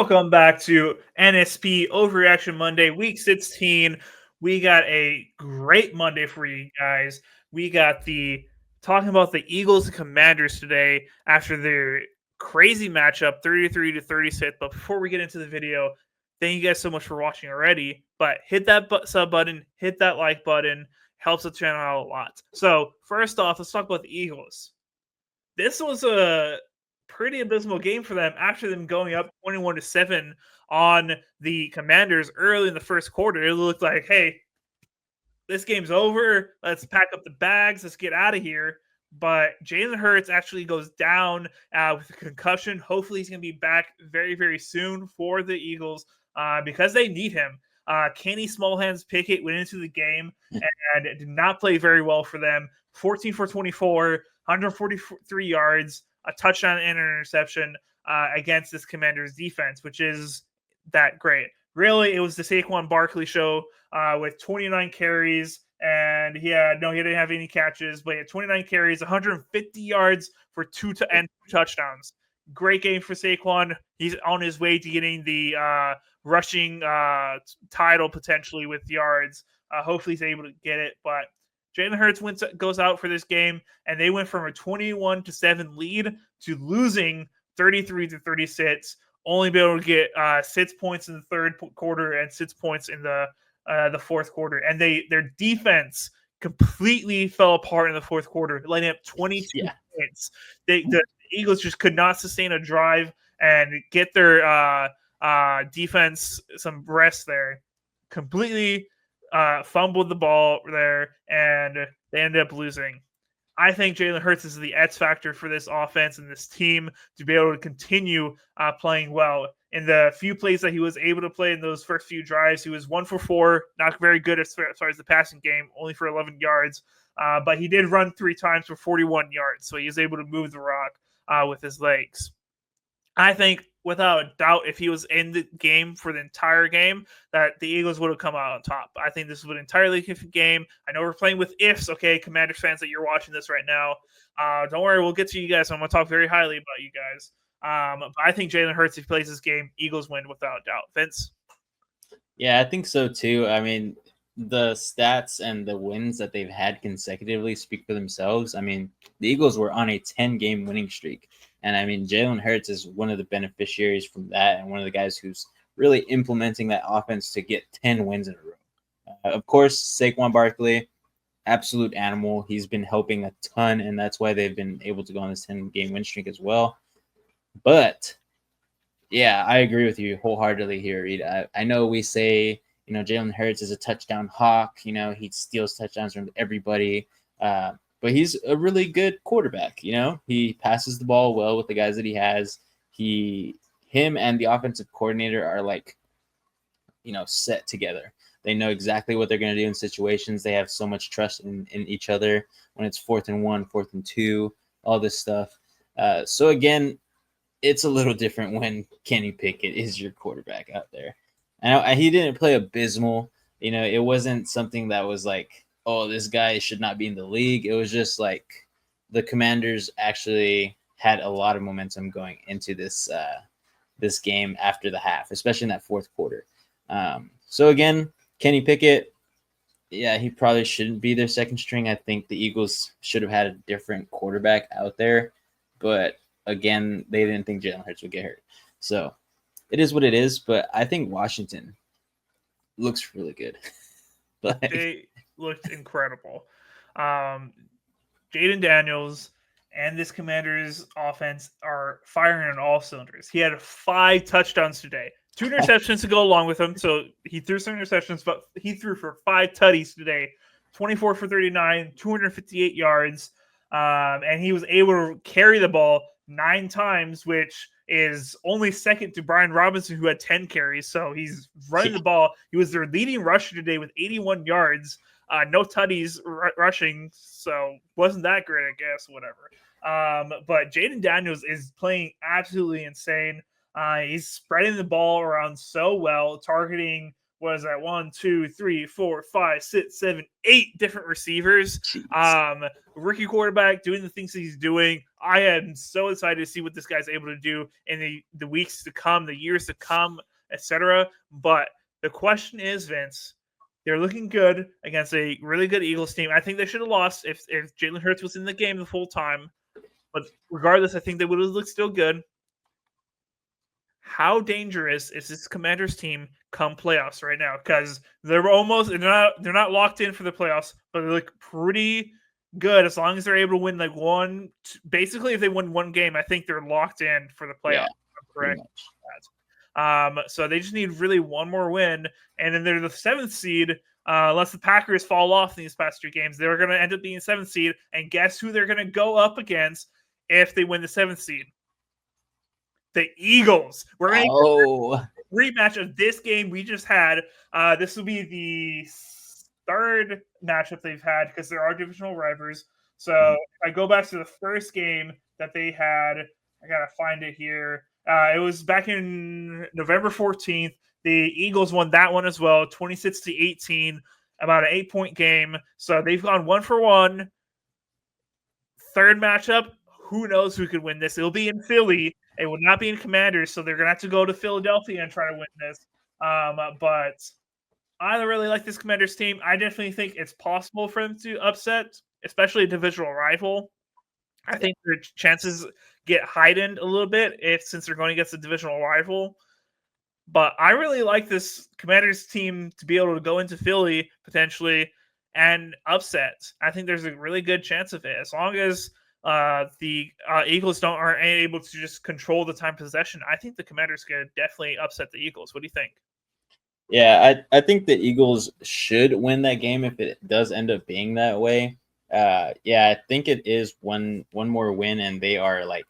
Welcome back to NSP Overreaction Monday, Week 16. We got a great Monday for you guys. We got the talking about the Eagles and Commanders today after their crazy matchup, 33 to 36. But before we get into the video, thank you guys so much for watching already. But hit that sub button, hit that like button, helps the channel out a lot. So first off, let's talk about the Eagles. This was a pretty abysmal game for them after them going up 21-7 on the Commanders early in the first quarter. It looked like, hey, this game's over. Let's pack up the bags. Let's get out of here. But Jalen Hurts actually goes down with a concussion. Hopefully, he's going to be back very, very soon for the Eagles because they need him. Kenny Smallhands Pickett went into the game and did not play very well for them. 14 for 24, 143 yards, a touchdown and an interception against this Commanders defense, which is that great. Really, it was the Saquon Barkley show with 29 carries, and he didn't have any catches, but he had 29 carries, 150 yards for two touchdowns. Great game for Saquon. He's on his way to getting the rushing title potentially with yards. Hopefully he's able to get it, but Jalen Hurts goes out for this game, and they went from a 21-7 lead to losing 33-36. Only be able to get 6 points in the third quarter and 6 points in the fourth quarter, and their defense completely fell apart in the fourth quarter, lighting up 22 points. The Eagles just could not sustain a drive and get their defense some rest there. Completely fumbled the ball there, and they ended up losing. I think Jalen Hurts is the X factor for this offense and this team to be able to continue playing well. In the few plays that he was able to play in those first few drives, he was 1 for 4, not very good as far as the passing game, only for 11 yards. But he did run 3 times for 41 yards, so he was able to move the rock with his legs. I think, without a doubt, if he was in the game for the entire game, that the Eagles would have come out on top. I think this was an entirely different game. I know we're playing with ifs, okay, Commanders fans that you're watching this right now. Don't worry, we'll get to you guys. I'm going to talk very highly about you guys. But I think Jalen Hurts, if he plays this game, Eagles win without a doubt. Vince? Yeah, I think so too. I mean, the stats and the wins that they've had consecutively speak for themselves. I mean, the Eagles were on a 10-game winning streak. And I mean, Jalen Hurts is one of the beneficiaries from that and one of the guys who's really implementing that offense to get 10 wins in a row. Of course, Saquon Barkley, absolute animal. He's been helping a ton, and that's why they've been able to go on this 10-game win streak as well. But, yeah, I agree with you wholeheartedly here, Reed. I know we say, Jalen Hurts is a touchdown hawk. He steals touchdowns from everybody. But he's a really good quarterback. He passes the ball well with the guys that he has. Him and the offensive coordinator are set together. They know exactly what they're going to do in situations. They have so much trust in each other when it's 4th and 1, 4th and 2, all this stuff. So again, it's a little different when Kenny Pickett is your quarterback out there. And he didn't play abysmal. It wasn't something that was like, oh, this guy should not be in the league. It was just like the Commanders actually had a lot of momentum going into this game after the half, especially in that fourth quarter. So again, Kenny Pickett, yeah, he probably shouldn't be their second string. I think the Eagles should have had a different quarterback out there. But again, they didn't think Jalen Hurts would get hurt. So it is what it is. But I think Washington looks really good. They looked incredible. Jaden Daniels and this Commanders offense are firing on all cylinders. He had 5 touchdowns today, 2 interceptions to go along with him. So he threw some interceptions, but he threw for 5 tutties today, 24 for 39, 258 yards. And he was able to carry the ball 9 times, which is only second to Brian Robinson, who had 10 carries. So he's running the ball. He was their leading rusher today with 81 yards. No tutties rushing, so wasn't that great, I guess, whatever. But Jaden Daniels is playing absolutely insane. He's spreading the ball around so well, targeting what is that? 1, 2, 3, 4, 5, 6, 7, 8 different receivers. Jeez. Rookie quarterback doing the things he's doing. I am so excited to see what this guy's able to do in the weeks to come, the years to come, etc. But the question is, Vince, they're looking good against a really good Eagles team. I think they should have lost if Jalen Hurts was in the game the full time. But regardless, I think they would have looked still good. How dangerous is this Commanders team come playoffs right now? Because they're not locked in for the playoffs, but they look pretty good as long as they're able to win like one. Basically, if they win one game, I think they're locked in for the playoffs. Yeah, I'm correct. much. So they just need really one more win, and then they're the 7th seed. Unless the Packers fall off in these past 2 games, they're going to end up being 7th seed. And guess who they're going to go up against if they win the 7th seed? The Eagles. We're going to rematch of this game we just had. This will be the 3rd matchup they've had because there are divisional rivals. So if I go back to the first game that they had, I got to find it here. It was back in November 14th. The Eagles won that one as well, 26-18, about an 8-point game. So they've gone 1 for 1. 3rd matchup, who knows who could win this? It'll be in Philly. It would not be in Commanders, so they're going to have to go to Philadelphia and try to win this. But I don't really like this Commanders team. I definitely think it's possible for them to upset, especially a divisional rival. I think their chances get heightened a little bit since they're going against a divisional rival. But I really like this Commanders team to be able to go into Philly potentially and upset. I think there's a really good chance of it as long as the Eagles aren't able to just control the time possession. I think the Commanders could definitely upset the Eagles. What do you think? Yeah, I think the Eagles should win that game if it does end up being that way. Yeah, I think it is one more win and they are like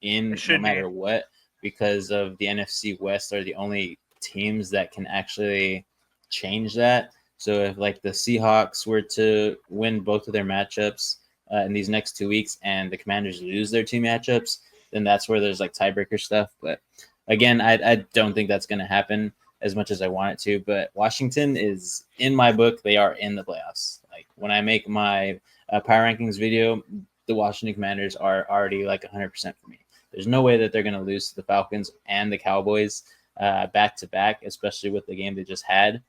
in no matter what, because of the NFC West are the only teams that can actually change that. So if like the Seahawks were to win both of their matchups in these next 2 weeks and the Commanders lose their 2 matchups, then that's where there's like tiebreaker stuff. But again, I don't think that's going to happen as much as I want it to. But Washington is, in my book, they are in the playoffs. Like when I make my power rankings video, the Washington Commanders are already like 100% for me. There's no way that they're going to lose to the Falcons and the Cowboys back to back, especially with the game they just had.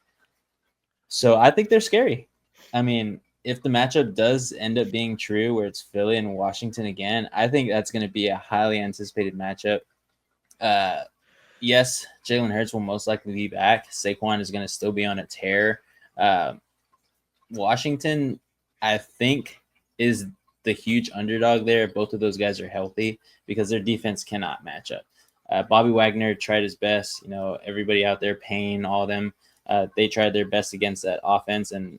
So I think they're scary. I mean, if the matchup does end up being true, where it's Philly and Washington again, I think that's going to be a highly anticipated matchup. Yes, Jalen Hurts will most likely be back. Saquon is going to still be on a tear. Washington, I think, is the huge underdog there. Both of those guys are healthy because their defense cannot match up. Bobby Wagner tried his best. You know, everybody out there, Payne, all of them, they tried their best against that offense. And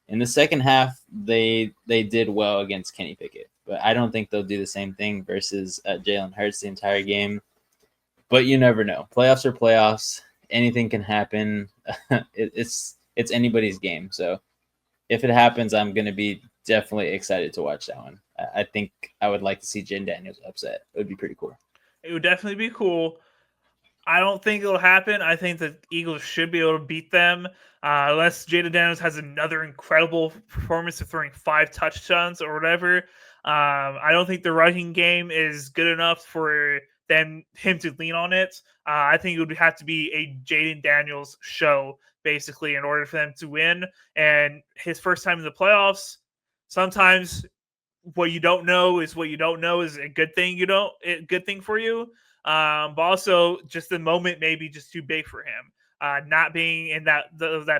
in the second half, they did well against Kenny Pickett. But I don't think they'll do the same thing versus Jalen Hurts the entire game. But you never know. Playoffs are playoffs. Anything can happen. It's anybody's game. So if it happens, I'm going to be definitely excited to watch that one. I think I would like to see Jaden Daniels upset. It would be pretty cool. It would definitely be cool. I don't think it'll happen. I think the Eagles should be able to beat them unless Jaden Daniels has another incredible performance of throwing 5 touchdowns or whatever. I don't think the running game is good enough for him to lean on it. I think it would have to be a Jaden Daniels show, basically, in order for them to win. And his first time in the playoffs, sometimes what you don't know is a good thing. Good thing for you. But also just the moment maybe just too big for him. Not being in that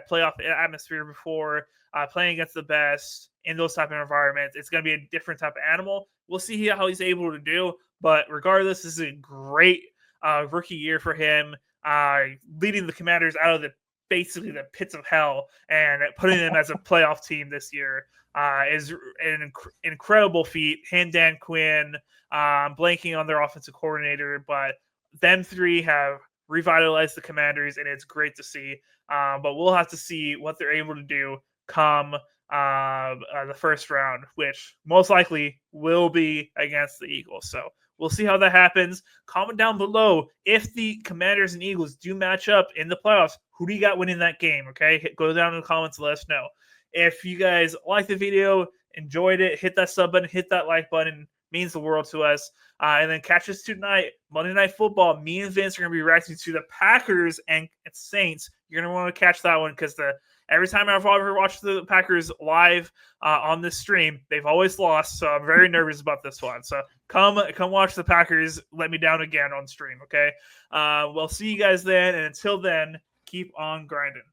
playoff atmosphere before, playing against the best in those type of environments, it's going to be a different type of animal. We'll see how he's able to do. But regardless, this is a great rookie year for him, leading the Commanders out of basically the pits of hell and putting them as a playoff team this year. Is an incredible feat. Him, Dan Quinn, blanking on their offensive coordinator, but them 3 have revitalized the Commanders, and it's great to see. But we'll have to see what they're able to do come the first round, which most likely will be against the Eagles. So We'll see how that happens. Comment down below if the Commanders and Eagles do match up in the playoffs. Who do you got winning that game? Okay, go down in the comments and let us know. If you guys like the video, enjoyed it, hit that sub button, hit that like button. It means the world to us. And then catch us tonight, Monday Night Football. Me and Vince are going to be reacting to the Packers and Saints. You're going to want to catch that one because every time I've ever watched the Packers live on this stream, they've always lost. So I'm very nervous about this one. So come watch the Packers let me down again on stream, okay? We'll see you guys then. And until then, keep on grinding.